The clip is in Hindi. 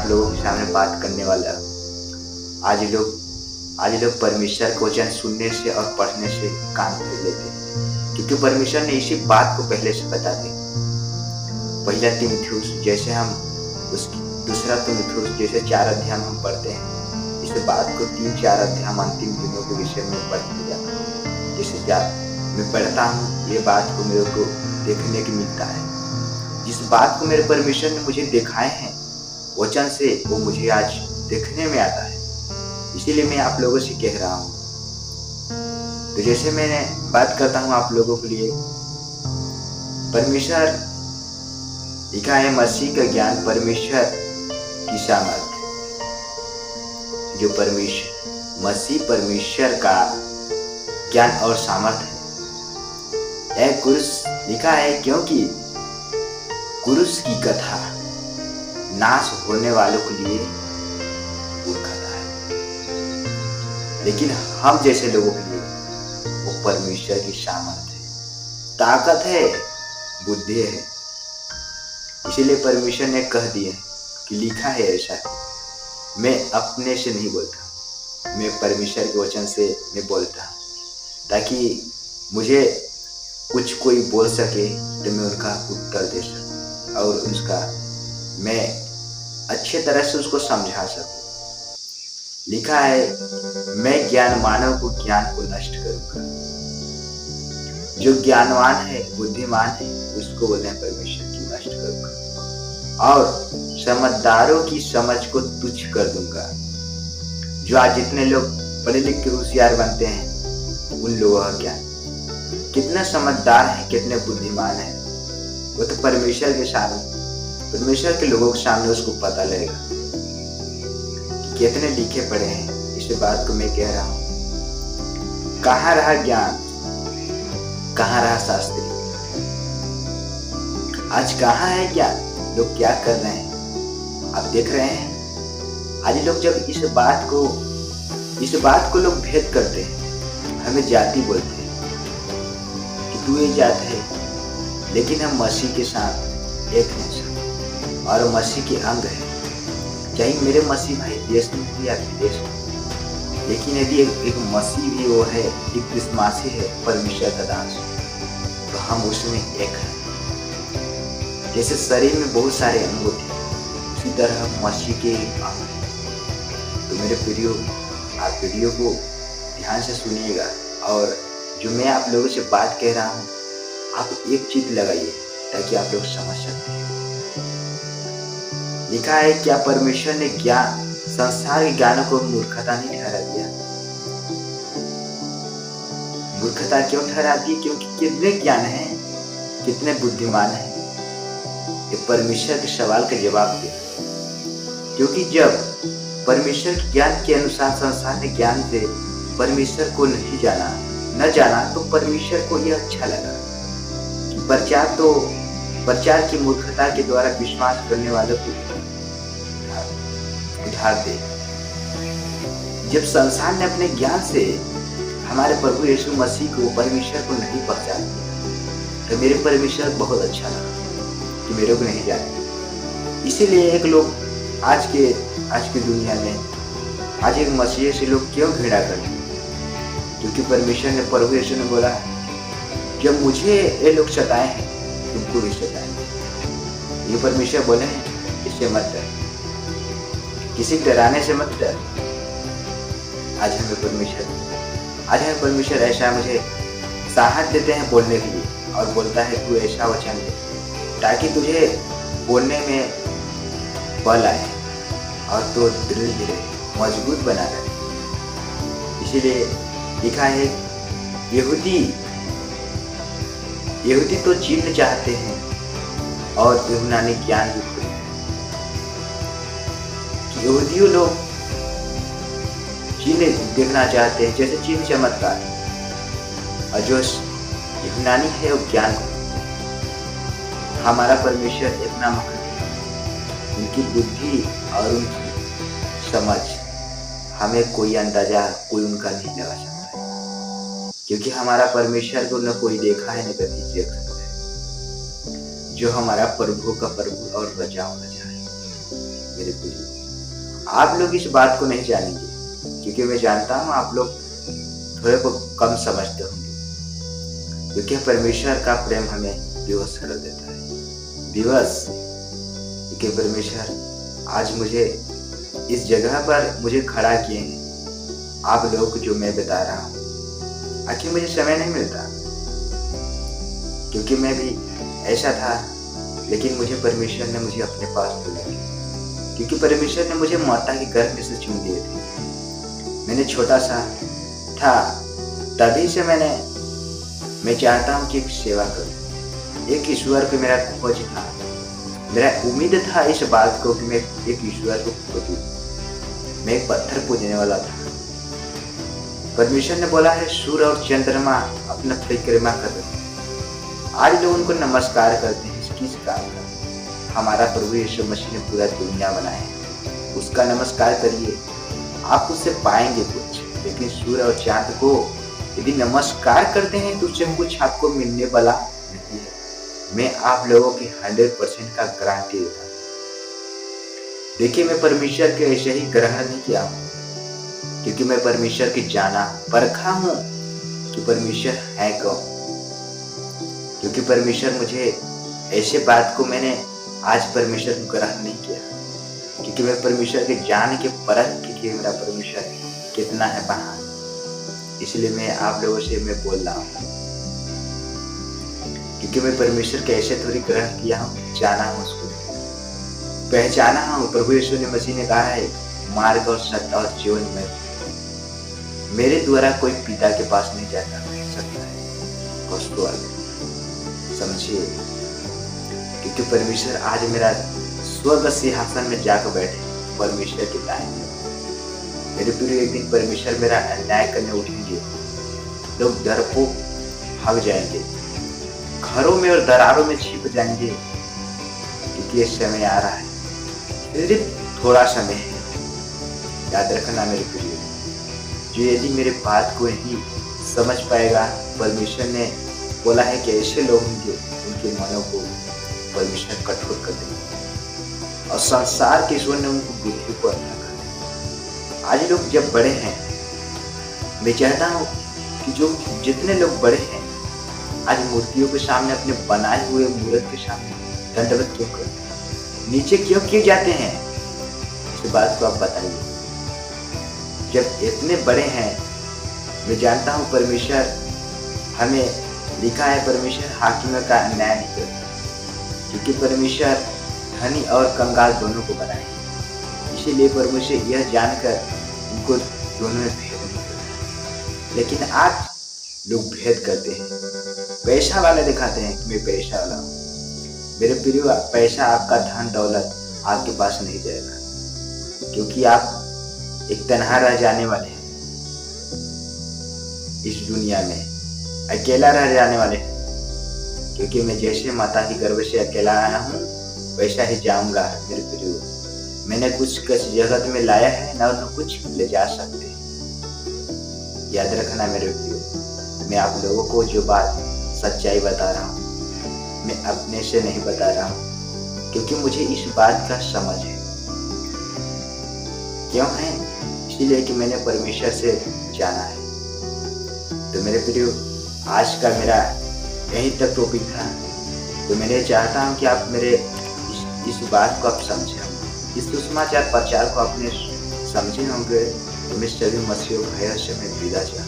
लोगों के सामने बात करने वाला। आज लोग परमेश्वर का वचन सुनने से और पढ़ने से कान खोल लेते हैं, क्योंकि परमेश्वर ने इसी बात को पहले से बता दी। पहला तीमुथियुस जैसे हम उसकी दूसरा तीमुथियुस जैसे 4 अध्याय हम पढ़ते हैं, इस बात को 3-4 अध्याय हम अंतिम दिनों के विषय में पढ़ते जाते हैं। जैसे मैं पढ़ता हूँ, ये बात को मेरे को देखने की मिलता है। जिस बात को मेरे परमेश्वर ने मुझे दिखाए हैं वचन से, वो मुझे आज देखने में आता है। इसीलिए मैं आप लोगों से कह रहा हूँ। तो जैसे मैंने बात करता हूँ आप लोगों के लिए, परमेश्वर लिखा है मसीह का ज्ञान परमेश्वर की सामर्थ, जो मसीह परमेश्वर का ज्ञान और सामर्थ है। यह क्रूस लिखा है क्योंकि क्रूस की कथा नाश होने वालों के लिए मूर्खता है, लेकिन हम जैसे लोगों के लिए वो परमेश्वर की सामर्थ है, ताकत है, बुद्धि है। इसीलिए परमेश्वर ने कह दिया कि लिखा है ऐसा, मैं अपने से नहीं बोलता, मैं परमेश्वर के वचन से मैं बोलता, ताकि मुझे कुछ कोई बोल सके तो मैं उनका उत्तर दे सकूं और उसका मैं अच्छे तरह से उसको समझा सकूं। लिखा है मैं ज्ञान मानव को ज्ञान को नष्ट करूंगा। जो ज्ञानवान है, बुद्धिमान है, उसको बोलते हैं परमेश्वर की नष्ट करूंगा, और समझदारों की समझ को तुच्छ कर दूंगा। जो आज जितने लोग पढ़े लिख के होशियार बनते हैं, उन लोगों का ज्ञान कितने समझदार है, कितने बुद्धिमान है, वो तो परमेश्वर के सामने, परमेश्वर के लोगों के सामने उसको पता लगेगा कि कितने लिखे पढ़े हैं। इस बात को मैं कह रहा हूँ। कहाँ रहा ज्ञान, कहाँ रहा शास्त्री? आज कहाँ है ज्ञान? लोग क्या कर रहे हैं आप देख रहे हैं। आज लोग जब इस बात को लोग भेद करते हैं, हमें जाति बोलते हैं कि तू ये जात है, लेकिन हम मसीह के साथ एक हैं। और मसीह के अंग है। चाहे मेरे मसीह भाई देश में हो या विदेश में, लेकिन यदि एक मसीह भी वो है, एक विश्वासी है परमेश्वर का दास, तो हम उसमें एक हैं। जैसे शरीर में बहुत सारे अंग होते हैं, उसी तरह मसीह के अंग हैं। तो मेरे प्रियो, आप वीडियो को ध्यान से सुनिएगा, और जो मैं आप लोगों से बात कह रहा हूँ, आप एक चीज लगाइए ताकि आप लोग समझ सकते हैं। लिखा है, क्या परमेश्वर ने ज्ञान, संसार के ज्ञानों को मूर्खता नहीं ठहरा दिया? मूर्खता क्यों ठहरा दी? क्योंकि कितने ज्ञान है, कितने बुद्धिमान है। ये परमेश्वर के सवाल का जवाब दिया, क्योंकि जब परमेश्वर के ज्ञान के अनुसार संसार ने ज्ञान से परमेश्वर को नहीं न जाना, तो परमेश्वर को यह अच्छा लगा कि प्रचार की मूर्खता के द्वारा विश्वास करने वालों को उधार दे। जब संसार ने अपने ज्ञान से हमारे प्रभु यीशु मसीह को, परमेश्वर को नहीं पहचान दिया, तो मेरे परमेश्वर बहुत अच्छा लगा कि मेरे को नहीं जाने। इसीलिए एक लोग आज की दुनिया में, आज एक मसीह से लोग क्यों घृणा करते हैं? क्योंकि परमेश्वर ने, प्रभु यीशु ने बोला, जब मुझे ये लोग सताए हैं, तुमको भी सताए। ये परमेश्वर बोले हैं, इससे मत डर, किसी डराने से मत डर। आज हमें परमेश्वर ऐसा मुझे साहस देते हैं बोलने के लिए, और बोलता है तू ऐसा वचन दे ताकि तुझे बोलने में बल आए और तो दृढ़ रहे, मजबूत बना रहे। इसीलिए लिखा है, यहूदी तो चिन्ह चाहते हैं और यूनानी ज्ञान भी खोजते हैं। यहूदियों लोग चिन्ह देखना चाहते हैं, जैसे चिन्ह चमत्कार, और जो यूनानी है वो ज्ञान। हमारा परमेश्वर इतना महान है, उनकी बुद्धि और उनकी समझ हमें कोई अंदाजा, कोई उनका नहीं लगा सकता है, क्योंकि हमारा परमेश्वर को न कोई देखा है न कभी देख सकता है, जो हमारा प्रभु का प्रभु और बचा होना चाहिए। मेरे प्रिय, आप लोग इस बात को नहीं जानेंगे, क्योंकि मैं जानता हूँ आप लोग थोड़े को कम समझते होंगे, क्योंकि परमेश्वर का प्रेम हमें विवश कर देता है। विवश, क्योंकि परमेश्वर आज मुझे इस जगह पर मुझे खड़ा किए हैं, आप लोगों को जो मैं बता रहा हूँ। आखिर मुझे समय नहीं मिलता, क्योंकि मैं भी ऐसा था, लेकिन मुझे परमेश्वर ने मुझे अपने पास बुलाया, क्योंकि परमेश्वर ने मुझे माता के गर्भ में से चुन लिए थे। मैंने छोटा सा था, तभी से मैं चाहता हूँ कि एक सेवा करूँ। एक ईश्वर को मेरा खोज था, मेरा उम्मीद था इस बात को कि मैं एक ईश्वर को खोजूं। मैं एक पत्थर पूजने वाला था। परमेश्वर ने बोला है, सूर्य और चंद्रमा अपना परिक्रमा कर रहे हैं। आज लोग उनको नमस्कार करते हैं, किस काम का? हमारा प्रभु यीशु मसीह ने पूरा दुनिया बनाया है, उसका नमस्कार करिए, आप उससे पाएंगे कुछ। लेकिन सूर्य और चांद को यदि नमस्कार करते हैं तो उससे कुछ आपको मिलने वाला नहीं है। मैं आप लोगों की 100% का गारंटी देता हूँ। देखिए, मैं परमेश्वर के ऐसे ही ग्रहण नहीं किया हूँ, क्योंकि मैं परमेश्वर की जाना परखा हूँ कि परमेश्वर है कौन। क्योंकि परमेश्वर मुझे ऐसे बात को मैंने आज परमेश्वर को ग्रहण नहीं किया, क्योंकि मैं परमेश्वर के जान के परख कि मेरा परमेश्वर कितना है महान। इसलिए मैं आप लोगों से मैं बोल रहा हूँ, क्योंकि मैं परमेश्वर के ऐसे थोड़ी ग्रहण किया हूँ, जाना हूँ, उसको पहचाना हूँ। प्रभु यीशु ने मसीह ने कहा है, मार्ग और सत्य और जीवन में मेरे द्वारा कोई पिता के पास नहीं जा सकता है। उसको समझिए, क्योंकि परमेश्वर आज मेरा स्वर्ग सिंहासन में जाकर बैठे, परमेश्वर के दाहिने। मेरे प्रिय, एक दिन परमेश्वर मेरा अन्याय करने उठेंगे, लोग डरपोक भाग जाएंगे, घरों में और दरारों में छिप जाएंगे, क्योंकि ये समय आ रहा है। सिर्फ थोड़ा समय है, याद रखना मेरे प्रिय। जो यदि मेरे बात को नहीं समझ पाएगा, परमेश्वर ने बोला है कि ऐसे लोग होंगे उनके मनों को परमेश्वर कठोर कर देंगे। और संसार के ईश्वर ने उनको बुद्धि को अता कर। आज लोग जब बड़े हैं, मैं चाहता हूँ कि जो जितने लोग बड़े हैं आज मूर्तियों के सामने, अपने बनाए हुए मूर्त के सामने दंडवत क्यों करते हैं, नीचे क्यों किए जाते हैं, इस बात को आप बताइए। जब इतने बड़े हैं, मैं जानता हूँ परमेश्वर हमें लिखा है, परमेश्वर हाकिम का अन्याय नहीं करता, क्योंकि परमेश्वर धनी और कंगाल दोनों को बनाए। इसीलिए परमेश्वर यह जानकर उनको दोनों में भेद नहीं करता। लेकिन आज लोग भेद करते हैं, पैसा वाला दिखाते हैं कि मैं पैसा वाला हूँ। मेरे प्रिय, पैसा आपका धन दौलत आपके पास नहीं जाएगा, क्योंकि आप एक तन्हा रह जाने वाले हैं इस दुनिया में, अकेला रह जाने वाले हैं। क्योंकि मैं जैसे माता की गर्भ से अकेला आया हूँ वैसा ही जाऊंगा मेरे प्रियो। मैंने कुछ जगत में लाया है ना, तो कुछ ले जा सकते। याद रखना मेरे प्रियो, मैं आप लोगों को जो बात सच्चाई बता रहा हूँ, मैं अपने से नहीं बता रहा हूँ, क्योंकि मुझे इस बात का समझ है। क्यों है? इसीलिए कि मैंने परमेश्वर से जाना है। तो मेरे प्रियो, आज का मेरा यहीं तक टॉपिक था। तो मैंने चाहता हूँ कि आप मेरे इस बात को आप समझें, इस सुसमाचार प्रचार को आपने समझे होंगे। तो मैं सभी मसीहों भाइयों से मैं विदा चाहता हूँ।